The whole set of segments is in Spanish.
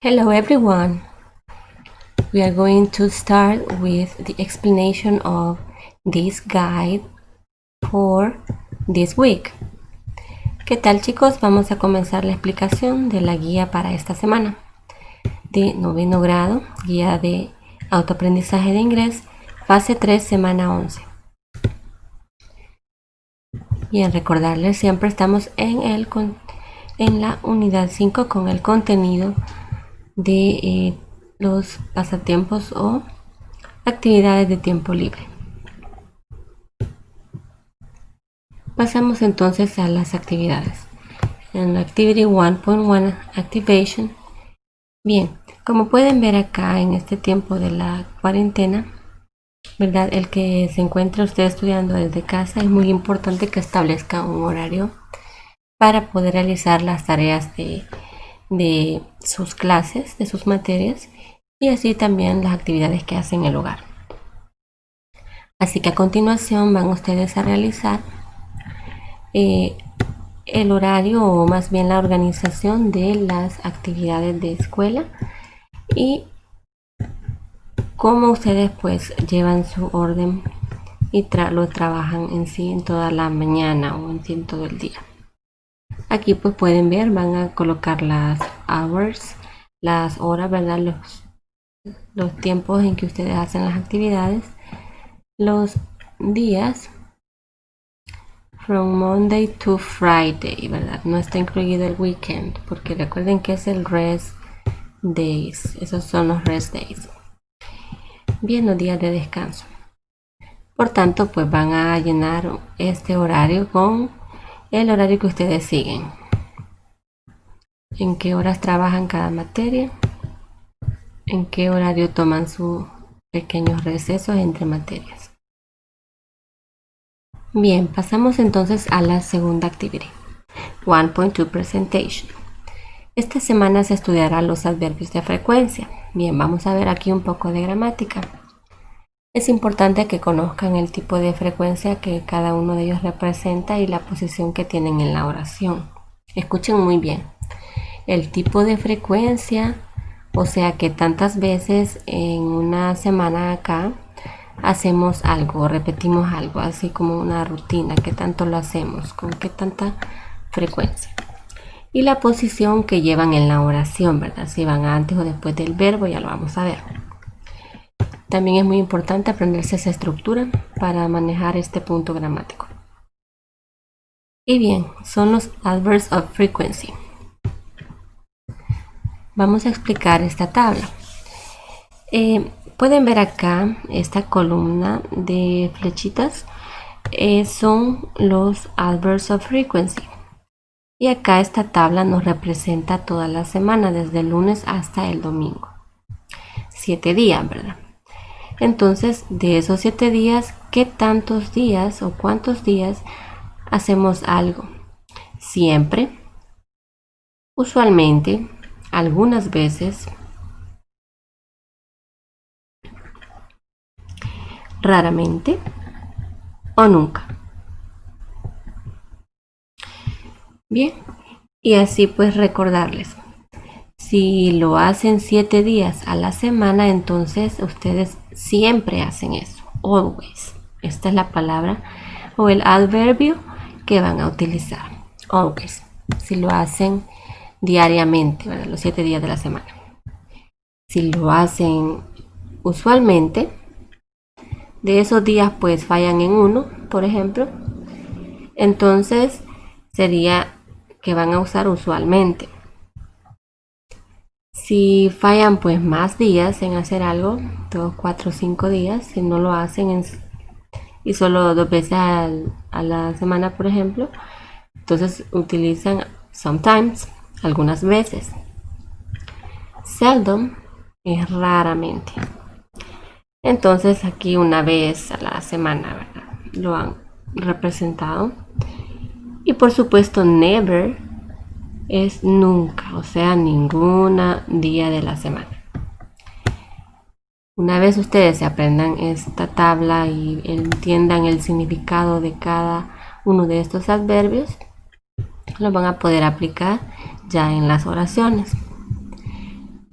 Hello everyone. We are going to start with the explanation of this guide for this week. ¿Qué tal, chicos? Vamos a comenzar la explicación de la guía para esta semana de noveno grado, guía de autoaprendizaje de inglés, fase 3, semana 11. Bien, recordarles, siempre estamos en la unidad 5 con el contenido de los pasatiempos o actividades de tiempo libre. Pasamos entonces a las actividades. En la Activity 1.1 Activation. Bien, como pueden ver acá en este tiempo de la cuarentena, ¿verdad? El que se encuentre usted estudiando desde casa, es muy importante que establezca un horario para poder realizar las tareas de sus clases, de sus materias, y así también las actividades que hacen en el hogar. Así que a continuación van ustedes a realizar el horario, o más bien la organización de las actividades de escuela y cómo ustedes pues llevan su orden y lo trabajan en sí en toda la mañana o en sí en todo el día. Aquí pues pueden ver, van a colocar las hours, las horas, ¿verdad? Los tiempos en que ustedes hacen las actividades, los días from Monday to Friday, ¿verdad? No está incluido el weekend, porque recuerden que es el rest days. Esos son los rest days. Bien, los días de descanso. Por tanto, pues van a llenar este horario con el horario que ustedes siguen. En qué horas trabajan cada materia. En qué horario toman sus pequeños recesos entre materias. Bien, pasamos entonces a la segunda actividad. 1.2 Presentation. Esta semana se estudiará los adverbios de frecuencia. Bien, vamos a ver aquí un poco de gramática. Es importante que conozcan el tipo de frecuencia que cada uno de ellos representa y la posición que tienen en la oración. Escuchen muy bien. El tipo de frecuencia, o sea que tantas veces en una semana acá hacemos algo, repetimos algo, así como una rutina, qué tanto lo hacemos, con qué tanta frecuencia. Y la posición que llevan en la oración, ¿verdad? Si van antes o después del verbo, ya lo vamos a ver. También es muy importante aprenderse esa estructura para manejar este punto gramático. Y bien, son los adverbs of frequency. Vamos a explicar esta tabla. Pueden ver acá esta columna de flechitas. Son los adverbs of frequency. Y acá esta tabla nos representa toda la semana, desde el lunes hasta el domingo. 7 días, ¿verdad? Entonces, de esos 7 días, ¿qué tantos días o cuántos días hacemos algo? Siempre, usualmente, algunas veces, raramente o nunca. Bien, y así pues recordarles. Si lo hacen 7 días a la semana, entonces ustedes siempre hacen eso. Always. Esta es la palabra o el adverbio que van a utilizar. Always. Si lo hacen diariamente, ¿verdad? Los 7 días de la semana. Si lo hacen usualmente, de esos días pues fallan en uno, por ejemplo, entonces sería que van a usar usualmente. Si fallan pues más días en hacer algo, 2, 4, 5 días, si no lo hacen y solo 2 veces a la semana, por ejemplo, entonces utilizan sometimes, algunas veces. Seldom es raramente. Entonces aquí una vez a la semana, ¿verdad? Lo han representado. Y por supuesto never es nunca, o sea, ningún día de la semana. Una vez ustedes se aprendan esta tabla y entiendan el significado de cada uno de estos adverbios, lo van a poder aplicar ya en las oraciones.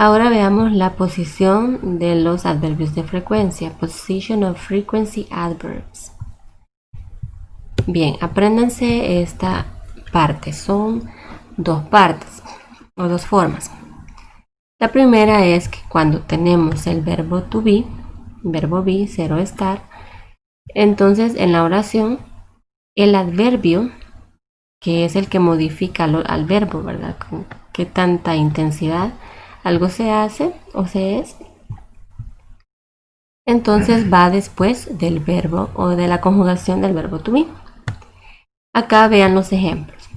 Ahora veamos la posición de los adverbios de frecuencia. Position of frequency adverbs. Bien, apréndanse esta parte. Son dos partes o dos formas. La primera es que cuando tenemos el verbo to be, verbo be, cero estar, entonces en la oración el adverbio, que es el que modifica al verbo, ¿verdad? Con qué tanta intensidad algo se hace o se es, entonces va después del verbo o de la conjugación del verbo to be. Acá vean los ejemplos.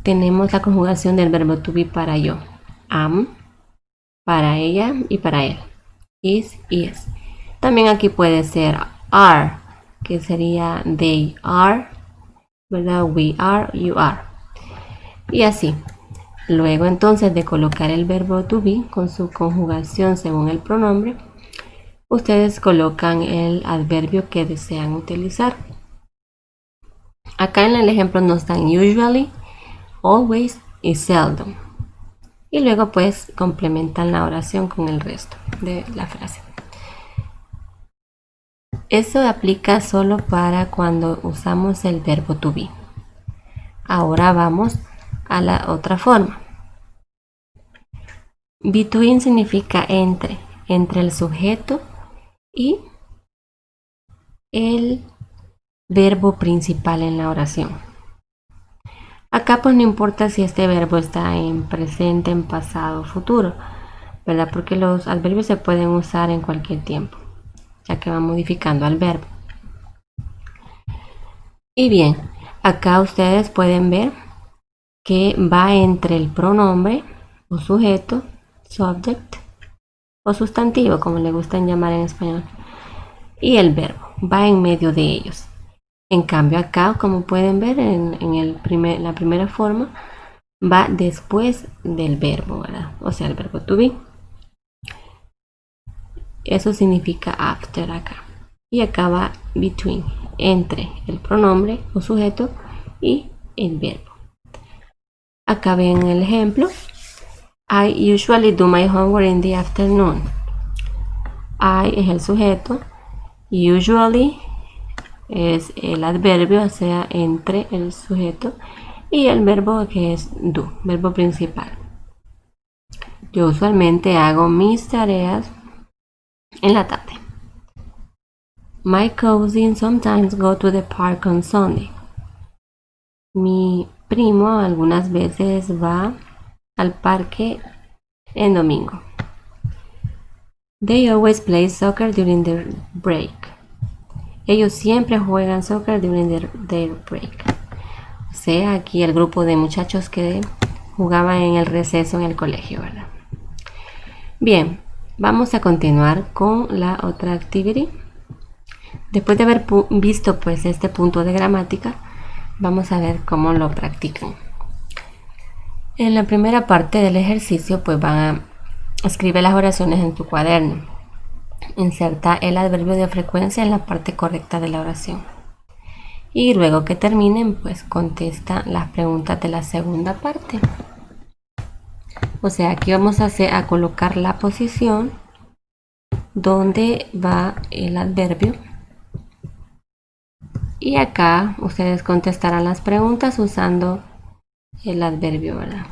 Tenemos la conjugación del verbo to be para yo, am, para ella y para él, is, is. También aquí puede ser are, que sería they are, ¿verdad? We are, you are. Y así. Luego entonces de colocar el verbo to be con su conjugación según el pronombre, ustedes colocan el adverbio que desean utilizar. Acá en el ejemplo nos dan usually, always y seldom. Y luego pues complementan la oración con el resto de la frase. Eso aplica solo para cuando usamos el verbo to be. Ahora vamos a la otra forma. Between significa entre el sujeto y el verbo principal en la oración. Acá pues no importa si este verbo está en presente, en pasado o futuro, ¿verdad? Porque los adverbios se pueden usar en cualquier tiempo, ya que van modificando al verbo. Y bien, acá ustedes pueden ver que va entre el pronombre o sujeto, subject o sustantivo, como le gustan llamar en español, y el verbo, va en medio de ellos. En cambio acá, como pueden ver en la primera forma, va después del verbo, ¿verdad? O sea, el verbo to be. Eso significa after acá. Y acá va between, entre el pronombre o sujeto y el verbo. Acá ven el ejemplo. I usually do my homework in the afternoon. I es el sujeto. Usually es el adverbio, o sea, entre el sujeto y el verbo que es do, verbo principal. Yo usualmente hago mis tareas en la tarde. My cousin sometimes go to the park on Sunday. Mi primo algunas veces va al parque en domingo. They always play soccer during their break. Ellos siempre juegan soccer during their break. O sea, aquí el grupo de muchachos que jugaban en el receso en el colegio, ¿verdad? Bien, vamos a continuar con la otra activity. Después de haber visto pues este punto de gramática, vamos a ver cómo lo practican. En la primera parte del ejercicio pues van a escribir las oraciones en tu cuaderno. Inserta el adverbio de frecuencia en la parte correcta de la oración. Y luego que terminen, pues contesta las preguntas de la segunda parte. O sea, aquí vamos a colocar la posición donde va el adverbio. Y acá ustedes contestarán las preguntas usando el adverbio, ¿verdad?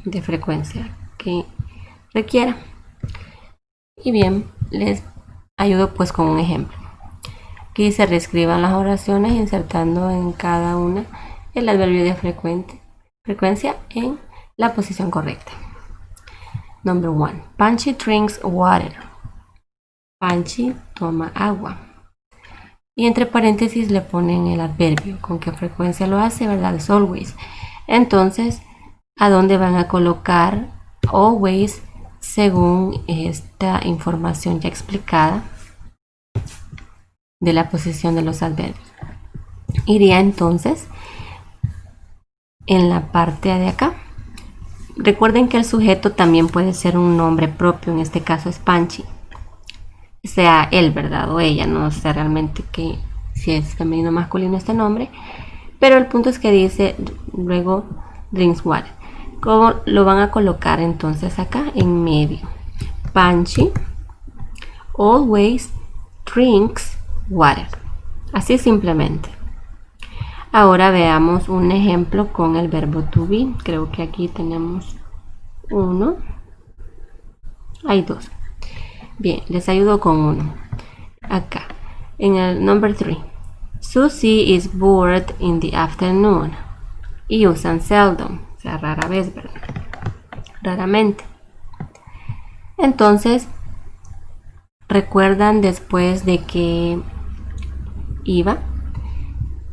De frecuencia que requiera. Y bien, les ayudo pues con un ejemplo. Aquí se reescriban las oraciones insertando en cada una el adverbio de frecuencia en la posición correcta. Number 1. Panchi drinks water. Panchi toma agua. Y entre paréntesis le ponen el adverbio. ¿Con qué frecuencia lo hace? ¿Verdad? Es always. Entonces, ¿a dónde van a colocar always según esta información ya explicada de la posición de los adverbios? Iría entonces en la parte de acá. Recuerden que el sujeto también puede ser un nombre propio, en este caso es Panchi, sea él, ¿verdad? O ella, no sé realmente que si es femenino o masculino este nombre, pero el punto es que dice luego drinks water. ¿Cómo lo van a colocar entonces acá en medio? Panchi always drinks water. Así simplemente. Ahora veamos un ejemplo con el verbo to be. Creo que aquí tenemos uno. Hay dos. Bien, les ayudo con uno. Acá, en el number 3. Susie is bored in the afternoon. Y usan seldom, o sea, rara vez, ¿verdad? Raramente. Entonces, recuerdan después de que iba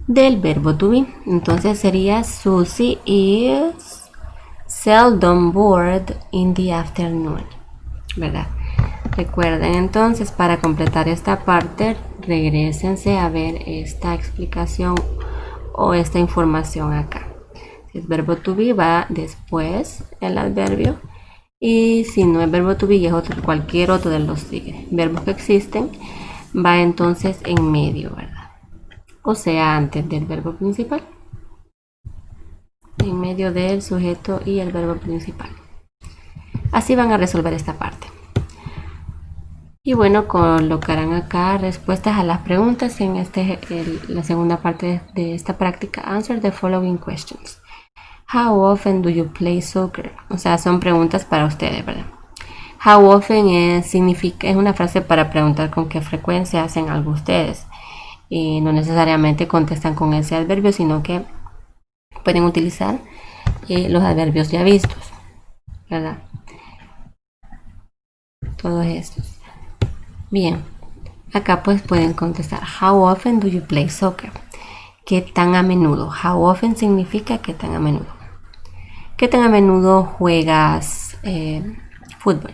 del verbo to be. Entonces sería Susie is seldom bored in the afternoon, ¿verdad? Recuerden entonces, para completar esta parte, regrésense a ver esta explicación o esta información acá. El verbo to be va después el adverbio, y si no es verbo to be y es cualquier otro de los verbos que existen, va entonces en medio, ¿verdad? O sea, antes del verbo principal, en medio del sujeto y el verbo principal. Así van a resolver esta parte. Y bueno, colocarán acá respuestas a las preguntas en la segunda parte de esta práctica. Answer the following questions. How often do you play soccer? O sea, son preguntas para ustedes, ¿verdad? How often es una frase para preguntar con qué frecuencia hacen algo ustedes. Y no necesariamente contestan con ese adverbio, sino que pueden utilizar los adverbios ya vistos, ¿verdad? Todos estos. Bien, acá pues pueden contestar How often do you play soccer? ¿Qué tan a menudo? How often significa qué tan a menudo. ¿Qué tan a menudo juegas fútbol?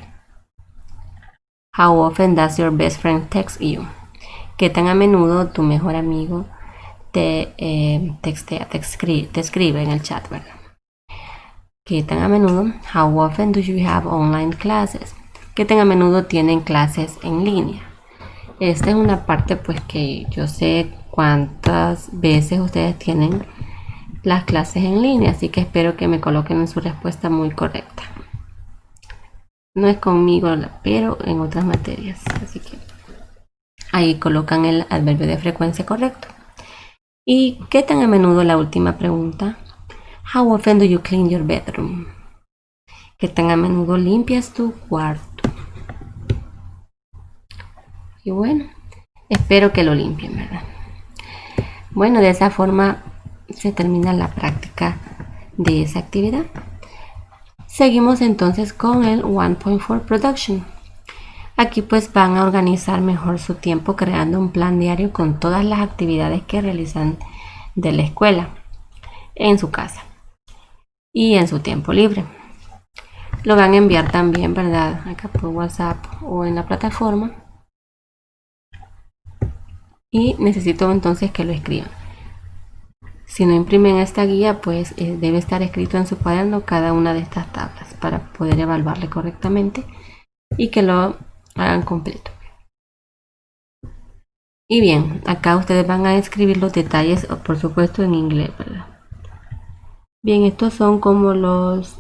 How often does your best friend text you? ¿Qué tan a menudo tu mejor amigo te textea, te escribe en el chat, ¿verdad? ¿Qué tan a menudo? How often do you have online classes? ¿Qué tan a menudo tienen clases en línea? Esta es una parte pues que yo sé cuántas veces ustedes tienen las clases en línea, así que espero que me coloquen en su respuesta muy correcta. No es conmigo, pero en otras materias, así que ahí colocan el adverbio de frecuencia correcto. ¿Y qué tan a menudo? La última pregunta. How often do you clean your bedroom? ¿Qué tan a menudo limpias tu cuarto? Y bueno, espero que lo limpien, ¿verdad? Bueno, de esa forma se termina la práctica de esa actividad. Seguimos entonces con el 1.4 Production. Aquí pues van a organizar mejor su tiempo creando un plan diario con todas las actividades que realizan de la escuela, en su casa y en su tiempo libre. Lo van a enviar también, ¿verdad? Acá por WhatsApp o en la plataforma. Y necesito entonces que lo escriban. Si no imprimen esta guía, pues debe estar escrito en su cuaderno cada una de estas tablas para poder evaluarle correctamente y que lo hagan completo. Y bien, acá ustedes van a escribir los detalles, por supuesto en inglés, ¿verdad? Bien, estos son como los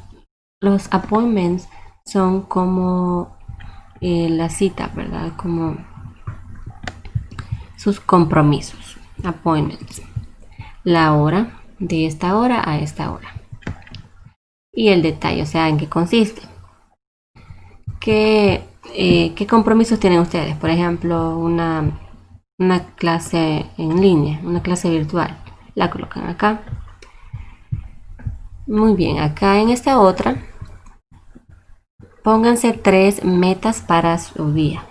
appointments, son como la cita, ¿verdad? Como sus compromisos, appointments. La hora, de esta hora a esta hora. Y el detalle, o sea, en qué consiste. ¿Qué compromisos tienen ustedes? Por ejemplo, una clase en línea, una clase virtual. La colocan acá. Muy bien, acá en esta otra, pónganse 3 metas para su día.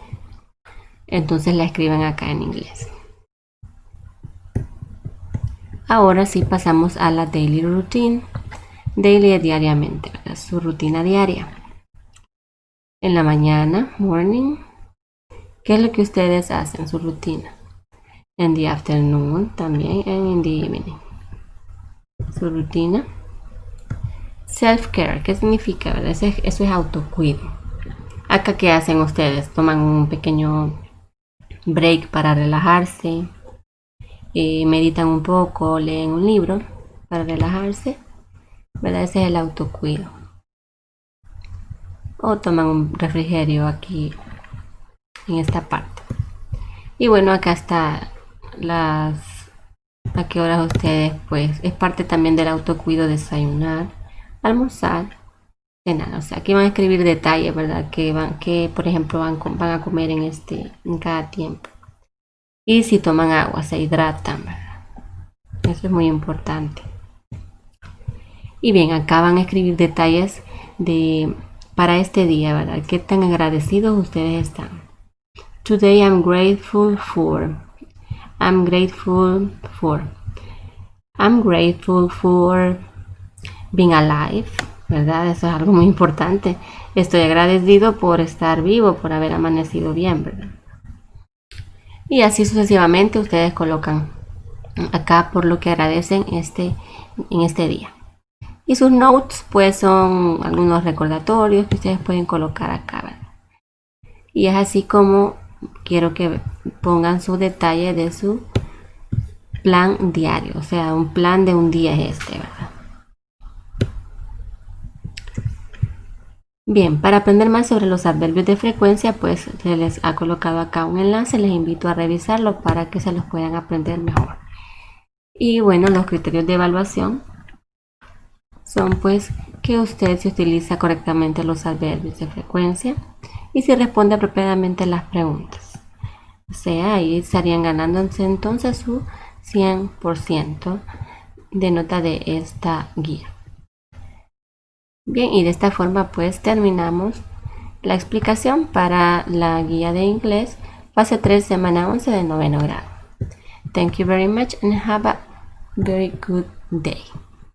Entonces la escriben acá en inglés. Ahora sí pasamos a la daily routine. Daily es diariamente, ¿verdad? Su rutina diaria. En la mañana, morning, ¿qué es lo que ustedes hacen? Su rutina. En the afternoon también, and in the evening. Su rutina. Self-care, ¿qué significa? ¿Verdad? Eso es autocuido. Acá, ¿qué hacen ustedes? Toman un pequeño break para relajarse, meditan un poco, leen un libro para relajarse, ¿verdad? Ese es el autocuido. o toman un refrigerio aquí en esta parte. Y bueno, acá está a qué horas ustedes, pues es parte también del autocuido, desayunar, almorzar, cenar. O sea, aquí van a escribir detalles, ¿verdad? Que por ejemplo van a comer en cada tiempo. Y si toman agua, se hidratan, ¿verdad? Eso es muy importante. Y bien, acá van a escribir detalles para este día, ¿verdad? ¿Qué tan agradecidos ustedes están? Today I'm grateful for. I'm grateful for. I'm grateful for being alive, ¿verdad? Eso es algo muy importante. Estoy agradecido por estar vivo, por haber amanecido bien, ¿verdad? Y así sucesivamente ustedes colocan acá por lo que agradecen en este día. Y sus notes pues son algunos recordatorios que ustedes pueden colocar acá, ¿verdad? Y es así como quiero que pongan su detalle de su plan diario, o sea, un plan de un día es ¿verdad? Bien, para aprender más sobre los adverbios de frecuencia, pues se les ha colocado acá un enlace, les invito a revisarlo para que se los puedan aprender mejor. Y bueno, los criterios de evaluación son pues que usted se utiliza correctamente los adverbios de frecuencia y si responde apropiadamente las preguntas. O sea, ahí estarían ganándose entonces su 100% de nota de esta guía. Bien, y de esta forma pues terminamos la explicación para la guía de inglés fase 3 semana 11 de noveno grado. Thank you very much and have a very good day.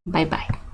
Bye bye.